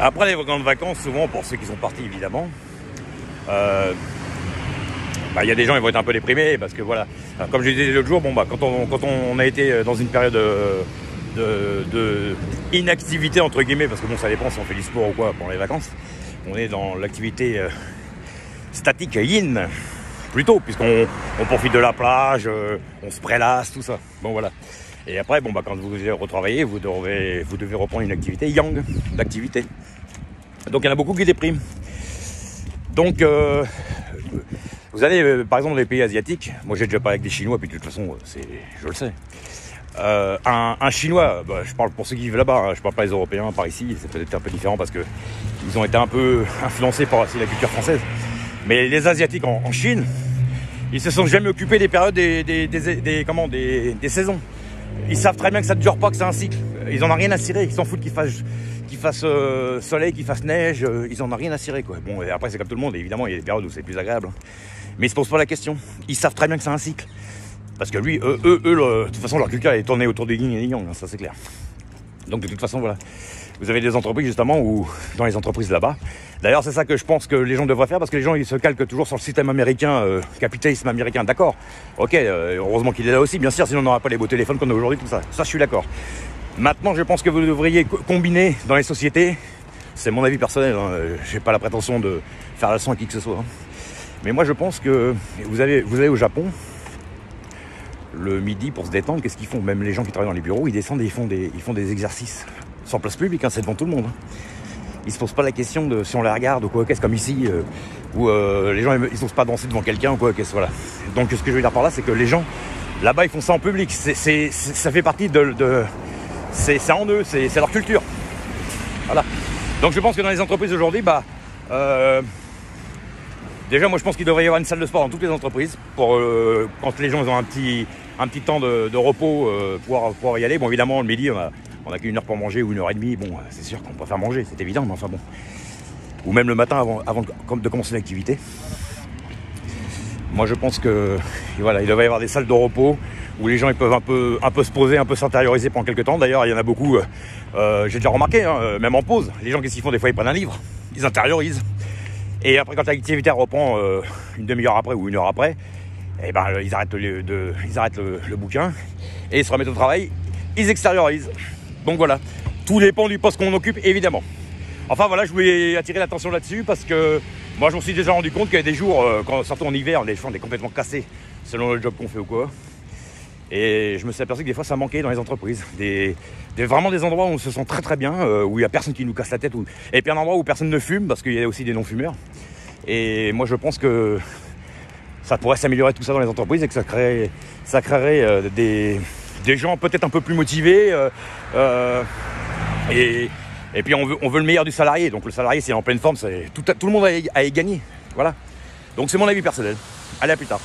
Après les grandes vacances, souvent, pour ceux qui sont partis évidemment, il y a des gens qui vont être un peu déprimés parce que voilà, comme je disais l'autre jour, quand on a été dans une période de inactivité entre guillemets, parce que bon, ça dépend si on fait du sport ou quoi pendant les vacances, on est dans l'activité statique yin plutôt, puisqu'on profite de la plage, on se prélasse, tout ça. Bon voilà. Et après, quand vous retravaillez, vous devez reprendre une activité yang d'activité. Donc il y en a beaucoup qui dépriment. Donc vous allez par exemple dans les pays asiatiques, moi j'ai déjà parlé avec des Chinois, puis de toute façon je le sais. Un Chinois, je parle pour ceux qui vivent là-bas, hein, je parle pas les Européens par ici, c'est peut-être un peu différent parce que ils ont été un peu influencés par aussi la culture française. Mais les Asiatiques en Chine, ils se sont jamais occupés des périodes des saisons. Ils savent très bien que ça ne dure pas, que c'est un cycle. Ils en ont rien à cirer, ils s'en foutent qu'il fasse soleil, qu'il fasse neige, ils en ont rien à cirer quoi. Bon, et après c'est comme tout le monde, évidemment il y a des périodes où c'est plus agréable. Hein. Mais ils se posent pas la question. Ils savent très bien que c'est un cycle. Parce que lui, de toute façon leur culture est tournée autour du yin et du yang, hein, ça c'est clair. Donc de toute façon voilà. Vous avez des entreprises justement où, dans les entreprises là-bas, d'ailleurs c'est ça que je pense que les gens devraient faire, parce que les gens ils se calquent toujours sur le système américain, capitalisme américain, d'accord, ok, heureusement qu'il est là aussi, bien sûr, sinon on n'aura pas les beaux téléphones qu'on a aujourd'hui, tout ça, je suis d'accord. Maintenant je pense que vous devriez combiner dans les sociétés, c'est mon avis personnel, hein, j'ai pas la prétention de faire la leçon à qui que ce soit, hein. Mais moi je pense que vous allez au Japon, le midi pour se détendre, qu'est-ce qu'ils font? Même les gens qui travaillent dans les bureaux, ils descendent et ils font des exercices. Sans place publique, hein, c'est devant tout le monde. Hein. Ils se posent pas la question de si on les regarde ou quoi, qu'est-ce comme ici, où les gens ils n'osent pas danser devant quelqu'un ou quoi, qu'est-ce voilà. Donc ce que je veux dire par là, c'est que les gens là-bas ils font ça en public. Ça fait partie c'est en eux, c'est leur culture. Voilà. Donc je pense que dans les entreprises aujourd'hui, déjà moi je pense qu'il devrait y avoir une salle de sport dans toutes les entreprises pour quand les gens ils ont un petit temps de repos pouvoir y aller. Bon évidemment le midi on n'a qu'une heure pour manger ou une heure et demie, bon c'est sûr qu'on peut faire manger, c'est évident, mais enfin bon. Ou même le matin avant de commencer l'activité. Moi je pense que voilà, il devrait y avoir des salles de repos où les gens ils peuvent un peu se poser, un peu s'intérioriser pendant quelques temps. D'ailleurs il y en a beaucoup, j'ai déjà remarqué, hein, même en pause, les gens qu'est-ce qu'ils font des fois, ils prennent un livre, ils intériorisent. Et après quand l'activité reprend une demi-heure après ou une heure après, ils arrêtent le bouquin et ils se remettent au travail, ils extériorisent. Donc voilà, tout dépend du poste qu'on occupe évidemment. Enfin voilà, je voulais attirer l'attention là-dessus parce que moi je me suis déjà rendu compte qu'il y a des jours, surtout en hiver, on est complètement cassés selon le job qu'on fait ou quoi. Et je me suis aperçu que des fois ça manquait dans les entreprises. Vraiment des endroits où on se sent très très bien, où il n'y a personne qui nous casse la tête. Et puis un endroit où personne ne fume, parce qu'il y a aussi des non-fumeurs. Et moi je pense que ça pourrait s'améliorer tout ça dans les entreprises et que ça créerait des gens peut-être un peu plus motivés. Et puis on veut le meilleur du salarié. Donc le salarié c'est en pleine forme, tout le monde a y gagné. Voilà. Donc c'est mon avis personnel. Allez, à plus tard.